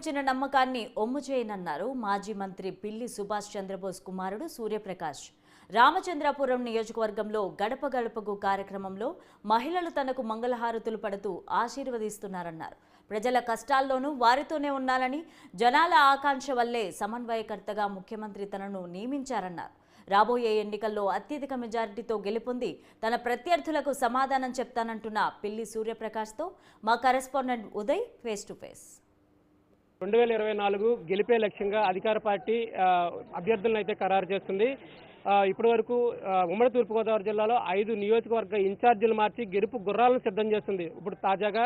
ఉంచిన నమ్మకాన్ని ఒమ్ము చేయనన్నారు మాజీ మంత్రి పిల్లి సుభాష్ చంద్రబోస్ కుమారుడు సూర్యప్రకాష్. రామచంద్రాపురం నియోజకవర్గంలో గడప గడపకు కార్యక్రమంలో మహిళలు తనకు మంగళహారతులు పడుతూ ఆశీర్వదిస్తున్నారన్నారు. ప్రజల కష్టాల్లోనూ వారితోనే ఉన్నారని, జనాల ఆకాంక్ష వల్లే సమన్వయకర్తగా ముఖ్యమంత్రి తనను నియమించారన్నారు. రాబోయే ఎన్నికల్లో అత్యధిక మెజారిటీతో గెలుపొంది తన ప్రత్యర్థులకు సమాధానం చెప్తానంటున్న పిల్లి సూర్యప్రకాష్తో మా correspondent Uday face to face. 2024 గెలిపే లక్ష్యంగా అధికార పార్టీ అభ్యర్థులను అయితే ఖరారు చేస్తుంది. ఇప్పటి వరకు ఉమ్మడి తూర్పుగోదావరి జిల్లాలో 5 నియోజకవర్గ ఇన్ఛార్జీలు మార్చి గెలుపు గుర్రాలను సిద్ధం చేస్తుంది. ఇప్పుడు తాజాగా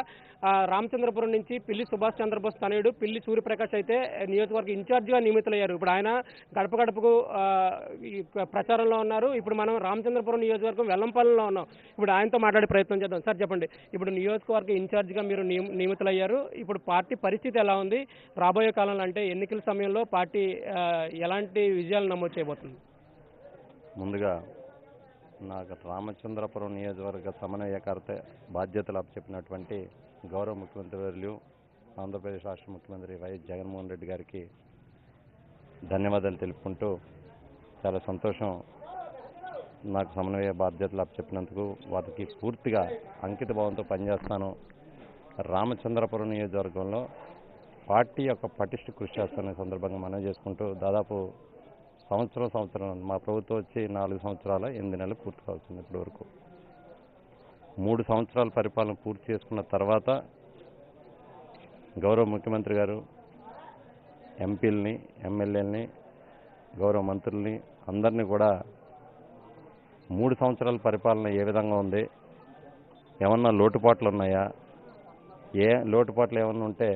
రామచంద్రపురం నుంచి పిల్లి సుభాష్ చంద్రబోస్ తనయుడు పిల్లి సూర్యప్రకాష్ అయితే నియోజకవర్గ ఇన్ఛార్జిగా నియమితులయ్యారు. ఇప్పుడు ఆయన గడప గడపకు ప్రచారంలో ఉన్నారు. ఇప్పుడు మనం రామచంద్రపురం నియోజకవర్గం వెల్లంపల్లిలో ఉన్నాం. ఇప్పుడు ఆయనతో మాట్లాడే ప్రయత్నం చేద్దాం. సార్ చెప్పండి, ఇప్పుడు నియోజకవర్గ ఇన్ఛార్జిగా మీరు నియమితులయ్యారు. ఇప్పుడు పార్టీ పరిస్థితి ఎలా ఉంది? రాబోయే కాలంలో అంటే ఎన్నికల సమయంలో పార్టీ ఎలాంటి విజయాలు నమోదు చేయబోతుంది? ముందుగా నాకు రామచంద్రపురం నియోజకవర్గ సమన్వయకర్త బాధ్యతలు అప్పచెప్పినటువంటి గౌరవ ముఖ్యమంత్రి వర్యులు ఆంధ్రప్రదేశ్ రాష్ట్ర ముఖ్యమంత్రి వైఎస్ జగన్మోహన్ రెడ్డి గారికి ధన్యవాదాలు తెలుపుకుంటూ, చాలా సంతోషం నాకు సమన్వయ బాధ్యతలు అప్పచెప్పినందుకు. వారికి పూర్తిగా అంకిత భావంతో పనిచేస్తాను. రామచంద్రపురం నియోజకవర్గంలో పార్టీ యొక్క పటిష్ట కృషి చేస్తున్న సందర్భంగా మనం చేసుకుంటూ, దాదాపు సంవత్సరం మా ప్రభుత్వం వచ్చి 4 సంవత్సరాల 8 నెలలు పూర్తి కావస్తుంది. ఇప్పటి వరకు 3 సంవత్సరాల పరిపాలన పూర్తి చేసుకున్న తర్వాత గౌరవ ముఖ్యమంత్రి గారు ఎంపీలని, ఎమ్మెల్యేలని, గౌరవ మంత్రుల్ని అందరినీ కూడా 3 సంవత్సరాల పరిపాలన ఏ విధంగా ఉంది, ఏమన్నా లోటుపాట్లు ఉన్నాయా, ఏ లోటుపాట్లు ఏమన్నా ఉంటే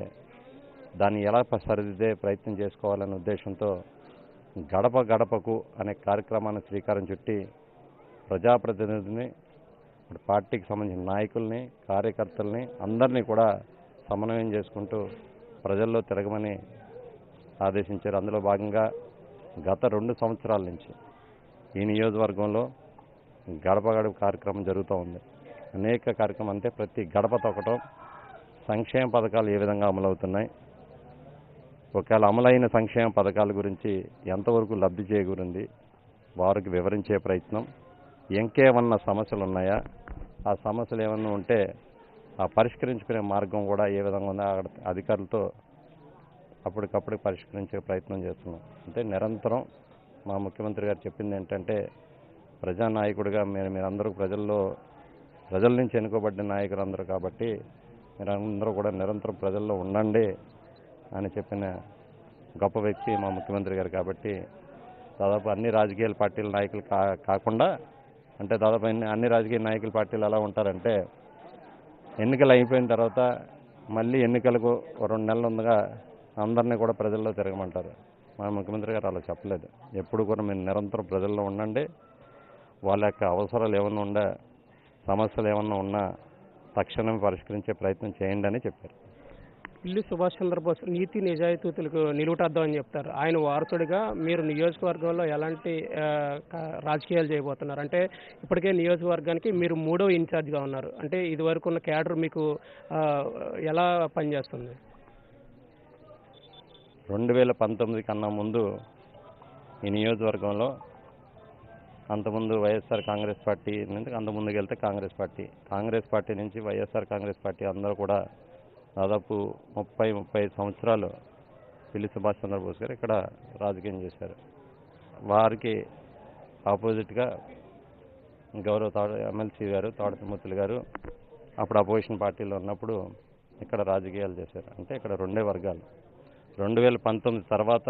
దాన్ని ఎలా సరిదిద్దే ప్రయత్నం చేసుకోవాలనే ఉద్దేశంతో గడప గడపకు అనే కార్యక్రమాన్ని శ్రీకారం చుట్టి ప్రజాప్రతినిధుల్ని, పార్టీకి సంబంధించిన నాయకుల్ని, కార్యకర్తల్ని అందరినీ కూడా సమన్వయం చేసుకుంటూ ప్రజల్లో తిరగమని ఆదేశించారు. అందులో భాగంగా గత 2 సంవత్సరాల నుంచి ఈ నియోజకవర్గంలో గడప గడప కార్యక్రమం జరుగుతూ ఉంది. అనేక కార్యక్రమం అంటే ప్రతి గడప తొక్కటం, సంక్షేమ పథకాలు ఏ విధంగా అమలవుతున్నాయి, ఒకవేళ అమలైన సంక్షేమ పథకాల గురించి ఎంతవరకు లబ్ధి చేకూరింది వారికి వివరించే ప్రయత్నం, ఇంకేమన్నా సమస్యలు ఉన్నాయా, ఆ సమస్యలు ఏమన్నా ఉంటే ఆ పరిష్కరించుకునే మార్గం కూడా ఏ విధంగా ఉందో అధికారులతో అప్పటికప్పుడు పరిష్కరించే ప్రయత్నం చేస్తున్నాం. అంటే నిరంతరం మా ముఖ్యమంత్రి గారు చెప్పింది ఏంటంటే, ప్రజానాయకుడిగా మీరందరూ ప్రజల నుంచి ఎన్నుకోబడ్డ నాయకులు అందరూ కాబట్టి మీరందరూ కూడా నిరంతరం ప్రజల్లో ఉండండి అని చెప్పిన గొప్ప వ్యక్తి మా ముఖ్యమంత్రి గారు. కాబట్టి దాదాపు అన్ని రాజకీయ పార్టీల నాయకులు కాకుండా, అంటే దాదాపు అన్ని రాజకీయ నాయకుల పార్టీలు ఎలా ఉంటారంటే, ఎన్నికలు అయిపోయిన తర్వాత మళ్ళీ ఎన్నికలకు 2 నెలలు ఉందిగా అందరినీ కూడా ప్రజల్లో తిరగమంటారు. మా ముఖ్యమంత్రి గారు అలా చెప్పలేదు. ఎప్పుడు కూడా మీరు నిరంతరం ప్రజల్లో ఉండండి, వాళ్ళ యొక్క అవసరాలు ఏమన్నా ఉండా, సమస్యలు ఏమన్నా ఉన్నా తక్షణమే పరిష్కరించే ప్రయత్నం చేయండి అని చెప్పారు. పిల్లి సుభాష్ చంద్రబోస్ నీతి నిజాయితీలకు నిలువుటద్దామని చెప్తారు. ఆయన వారసుడిగా మీరు నియోజకవర్గంలో ఎలాంటి రాజకీయాలు చేయబోతున్నారు? అంటే ఇప్పటికే నియోజకవర్గానికి మీరు 3వ ఇన్ఛార్జ్గా ఉన్నారు. అంటే ఇదివరకు ఉన్న క్యాడర్ మీకు ఎలా పనిచేస్తుంది? 2019 కన్నా ముందు ఈ నియోజకవర్గంలో అంతకుముందు వైఎస్ఆర్ కాంగ్రెస్ పార్టీ నుంచి అంతకుముందుకు వెళ్తే కాంగ్రెస్ పార్టీ నుంచి వైఎస్ఆర్ కాంగ్రెస్ పార్టీ అందరూ కూడా దాదాపు 30-35 సంవత్సరాలు పిల్లి సుభాష్ చంద్రబోస్ గారు ఇక్కడ రాజకీయం చేశారు. వారికి ఆపోజిట్గా గౌరవ ఎమ్మెల్సీ గారు తోటతిమూర్తులు గారు అప్పుడు అపోజిషన్ పార్టీలో ఉన్నప్పుడు ఇక్కడ రాజకీయాలు చేశారు. అంటే ఇక్కడ 2 వర్గాలు. 2019 తర్వాత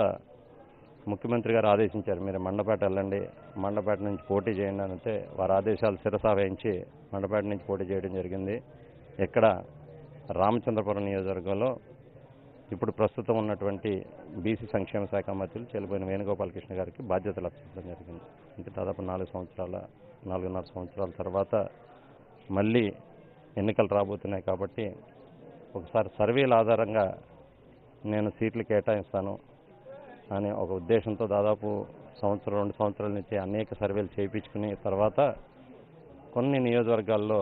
ముఖ్యమంత్రి గారు ఆదేశించారు, మీరు మండపేట వెళ్ళండి, మండపేట నుంచి పోటీ చేయండి అని. అంటే వారి ఆదేశాలు శిరసా వహించి మండపేట నుంచి పోటీ చేయడం జరిగింది. ఇక్కడ రామచంద్రపురం నియోజకవర్గంలో ఇప్పుడు ప్రస్తుతం ఉన్నటువంటి బీసీ సంక్షేమ శాఖ మంత్రులు చెల్లిపోయిన వేణుగోపాలకృష్ణ గారికి బాధ్యతలు అప్పచెప్పడం జరిగింది. అంటే దాదాపు 4.5 సంవత్సరాల తర్వాత మళ్ళీ ఎన్నికలు రాబోతున్నాయి కాబట్టి ఒకసారి సర్వేల ఆధారంగా నేను సీట్లు కేటాయిస్తాను అనే ఒక ఉద్దేశంతో దాదాపు 1-2 సంవత్సరాల నుంచి అనేక సర్వేలు చేయించుకుని తర్వాత కొన్ని నియోజకవర్గాల్లో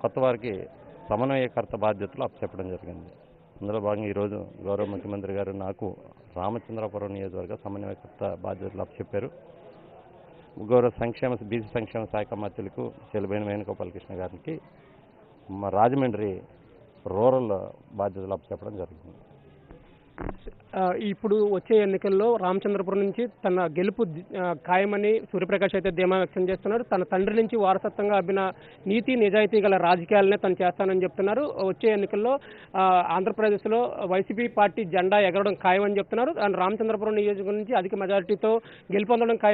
కొత్త వారికి సమన్వయకర్త బాధ్యతలు అప్పచెప్పడం జరిగింది. అందులో భాగంగా ఈరోజు గౌరవ ముఖ్యమంత్రి గారు నాకు రామచంద్రపురం నియోజకవర్గ సమన్వయకర్త బాధ్యతలు అప్పచెప్పారు. గౌరవ బీసీ సంక్షేమ శాఖ మంత్రులకు చెలుబైన వేణుగోపాలకృష్ణ గారికి మా రాజమండ్రి రూరల్ బాధ్యతలు అప్పచెప్పడం జరిగింది. ఇప్పుడు వచ్చే ఎన్నికల్లో రామచంద్రపురం నుంచి తన గెలుపు ఖాయమని సూర్యప్రకాష్ అయితే ధీమా వ్యక్తం చేస్తున్నారు. తన తండ్రి నుంచి వారసత్వంగా అబ్బిన నీతి నిజాయితీ గల రాజకీయాలనే తను చేస్తానని చెప్తున్నారు. వచ్చే ఎన్నికల్లో ఆంధ్రప్రదేశ్లో వైసీపీ పార్టీ జెండా ఎగరడం ఖాయమని చెప్తున్నారు. రామచంద్రపురం నియోజకవర్గం నుంచి అధిక మెజారిటీతో గెలుపొందడం ఖాయం